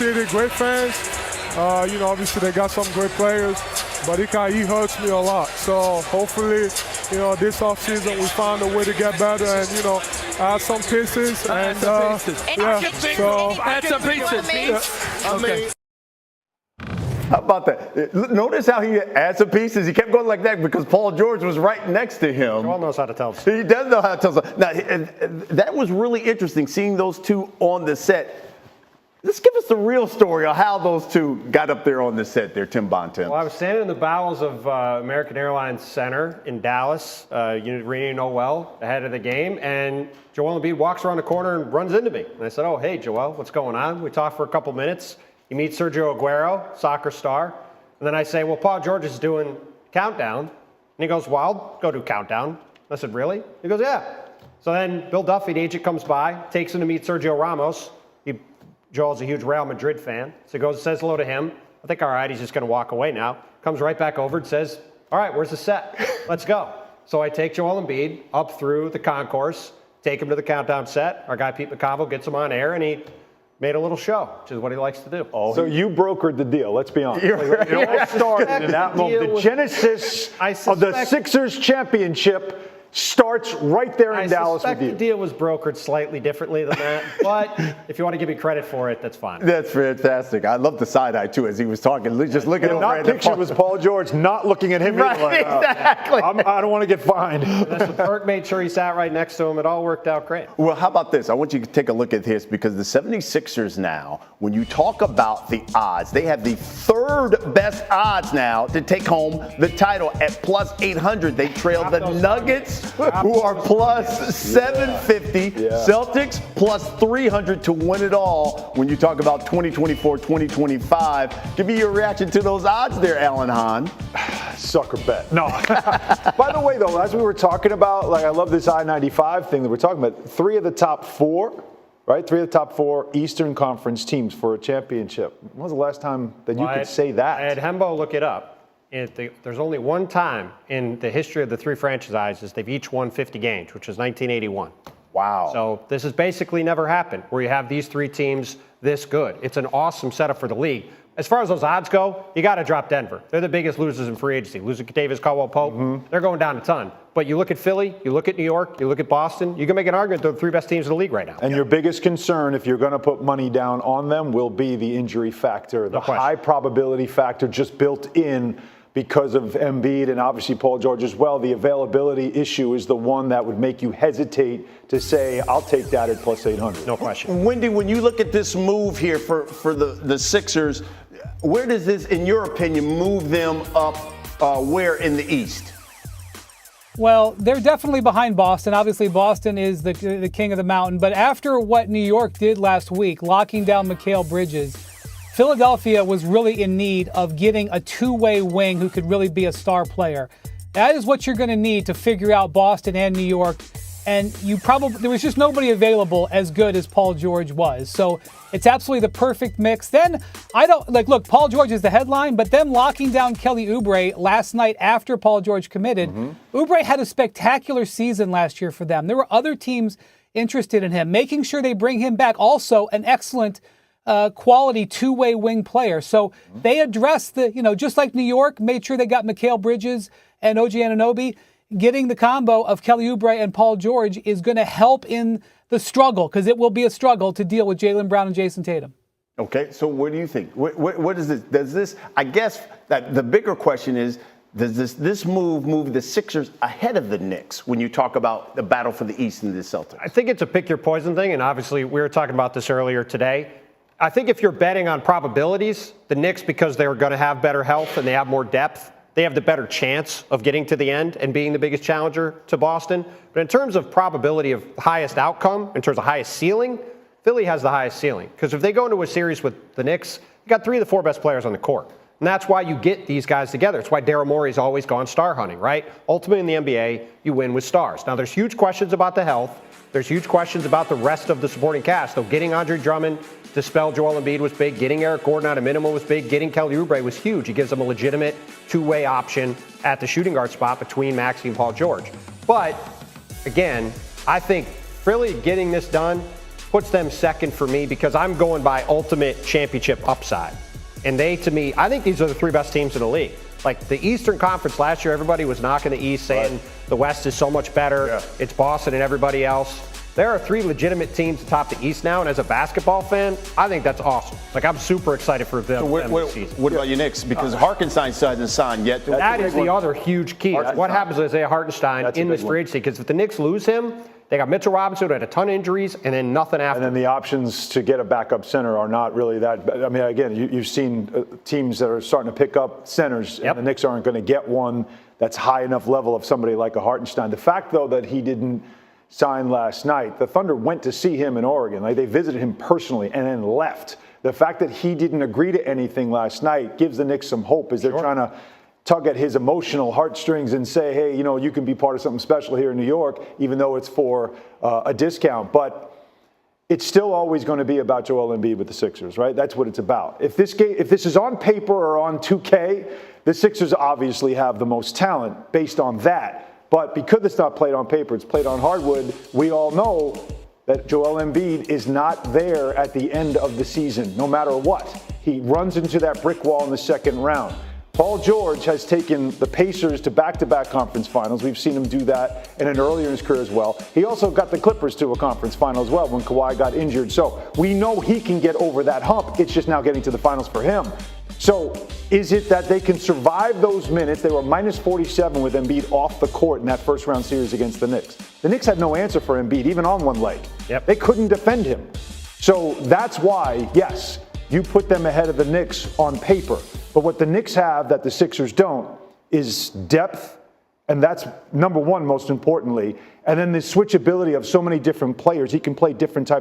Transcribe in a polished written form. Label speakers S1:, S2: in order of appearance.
S1: City, great fans. Obviously they got some great players, but he hurts me a lot. So hopefully, this offseason we find a way to get better and, add some pieces.
S2: Add some pieces.
S3: How about that? Notice how he adds some pieces. He kept going like that because Paul George was right next to him.
S4: Joel knows how to tell stories.
S3: He does know how to tell stories. Now, that was really interesting, seeing those two on the set. Let's give us the real story of how those two got up there on the set there, Tim Bontemps.
S4: Well, I was standing in the bowels of American Airlines Center in Dallas, Renee Noel, ahead of the game, and Joel Embid walks around the corner and runs into me. And I said, "Oh, hey, Joel, what's going on?" We talked for a couple minutes. He meets Sergio Aguero, soccer star. And then I say, "Well, Paul George is doing countdown." And he goes, "Well, I'll go do countdown." I said, "Really?" He goes, "Yeah." So then Bill Duffy, the agent, comes by, takes him to meet Sergio Ramos. Joel's a huge Real Madrid fan. So he goes and says hello to him. I think, all right, he's just going to walk away now. Comes right back over and says, "All right, where's the set? Let's go." So I take Joel Embid up through the concourse, take him to the countdown set. Our guy Pete McConville gets him on air, and he made a little show, which is what he likes to do.
S5: Oh, so you brokered the deal, let's be honest. It all started in that moment. The genesis of the Sixers championship starts right there in Dallas with you.
S4: The deal was brokered slightly differently than that, but if you want to give me credit for it, that's fine.
S3: That's fantastic. I love the side eye too as he was talking. Just looking over
S5: at the picture was Paul George not looking at him.
S3: Right,
S5: like,
S3: exactly.
S5: I don't want to get fined.
S4: Burke made sure he sat right next to him. It all worked out great.
S3: Well, how about this? I want you to take a look at this because the 76ers now, when you talk about the odds, they have the third best odds now to take home the title at plus 800. They trail the Nuggets, who are plus 750. Celtics plus 300 to win it all when you talk about 2024, 2025. Give me your reaction to those odds there, Alan Hahn.
S5: Sucker bet. No. By the way, though, as we were talking about, I love this I-95 thing that we're talking about. Three of the top four Eastern Conference teams for a championship. When was the last time that you could say that?
S4: I had Hembo look it up. There's only one time in the history of the three franchises they've each won 50 games, which was 1981.
S3: Wow.
S4: So this has basically never happened where you have these three teams this good. It's an awesome setup for the league. As far as those odds go, you got to drop Denver. They're the biggest losers in free agency. Losing Davis, Caldwell-Pope, they're going down a ton. But you look at Philly, you look at New York, you look at Boston, you can make an argument they're the three best teams in the league right now.
S5: And your biggest concern, if you're going to put money down on them, will be the injury factor, the high probability factor just built in because of Embiid and obviously Paul George as well. The availability issue is the one that would make you hesitate to say, I'll take that at plus 800.
S4: No question.
S3: Wendy, when you look at this move here for the Sixers, where does this, in your opinion, move them up where in the East?
S6: Well, they're definitely behind Boston. Obviously, Boston is the king of the mountain. But after what New York did last week, locking down Mikal Bridges, Philadelphia was really in need of getting a two-way wing who could really be a star player. That is what you're going to need to figure out Boston and New York. And there was just nobody available as good as Paul George was. So it's absolutely the perfect mix. Then look, Paul George is the headline, but them locking down Kelly Oubre last night after Paul George committed. Oubre had a spectacular season last year for them. There were other teams interested in him, making sure they bring him back. Also an excellent quality two-way wing player. So they addressed just like New York, made sure they got Mikal Bridges and OG Anunoby. Getting the combo of Kelly Oubre and Paul George is going to help in the struggle, because it will be a struggle to deal with Jaylen Brown and Jason Tatum.
S3: Okay, so what do you think? What is this? Does this? I guess that the bigger question is, does this move the Sixers ahead of the Knicks when you talk about the battle for the East and the Celtics?
S4: I think it's a pick your poison thing, and obviously we were talking about this earlier today. I think if you're betting on probabilities, the Knicks, because they're going to have better health and they have more depth, they have the better chance of getting to the end and being the biggest challenger to Boston. But in terms of probability of highest outcome, in terms of highest ceiling, Philly has the highest ceiling. Because if they go into a series with the Knicks, you got three of the four best players on the court. And that's why you get these guys together. It's why Daryl Morey's always gone star hunting, right? Ultimately in the NBA, you win with stars. Now, there's huge questions about the health. There's huge questions about the rest of the supporting cast. Though getting Andre Drummond to spell Joel Embiid was big. Getting Eric Gordon out of minimum was big. Getting Kelly Oubre was huge. He gives them a legitimate two-way option at the shooting guard spot between Maxey and Paul George. But, again, I think Philly getting this done puts them second for me because I'm going by ultimate championship upside. And they, to me, I think these are the 3 best teams in the league. Like the Eastern Conference last year, everybody was knocking the East, saying the West is so much better. Yeah. It's Boston and everybody else. There are 3 legitimate teams atop the East now, and as a basketball fan, I think that's awesome. Like, I'm super excited for them, this season.
S3: What about your Knicks? Because Hartenstein hasn't signed yet.
S4: That is the other huge key. What happens is Isaiah Hartenstein in this free agency? Because if the Knicks lose him, they got Mitchell Robinson who had a ton of injuries, and then nothing after.
S5: And then the options to get a backup center are not really that. I mean, again, you've seen teams that are starting to pick up centers, and the Knicks aren't going to get one that's high enough level of somebody like a Hartenstein. The fact, though, that he didn't sign last night, the Thunder went to see him in Oregon. Like, they visited him personally and then left. The fact that he didn't agree to anything last night gives the Knicks some hope as they're trying to tug at his emotional heartstrings and say, hey, you know, you can be part of something special here in New York, even though it's for a discount. But it's still always going to be about Joel Embid with the Sixers, right? That's what it's about. If this is on paper or on 2K, the Sixers obviously have the most talent based on that. But because it's not played on paper, it's played on hardwood, we all know that Joel Embid is not there at the end of the season, no matter what. He runs into that brick wall in the second round. Paul George has taken the Pacers to back-to-back conference finals. We've seen him do that in an earlier in his career as well. He also got the Clippers to a conference final as well when Kawhi got injured. So we know he can get over that hump. It's just now getting to the finals for him. So is it that they can survive those minutes? They were minus 47 with Embiid off the court in that first round series against the Knicks. The Knicks had no answer for Embiid, even on one leg. They couldn't defend him. So that's why, yes, you put them ahead of the Knicks on paper. But what the Knicks have that the Sixers don't is depth, and that's number one most importantly. And then the switchability of so many different players. He can play different types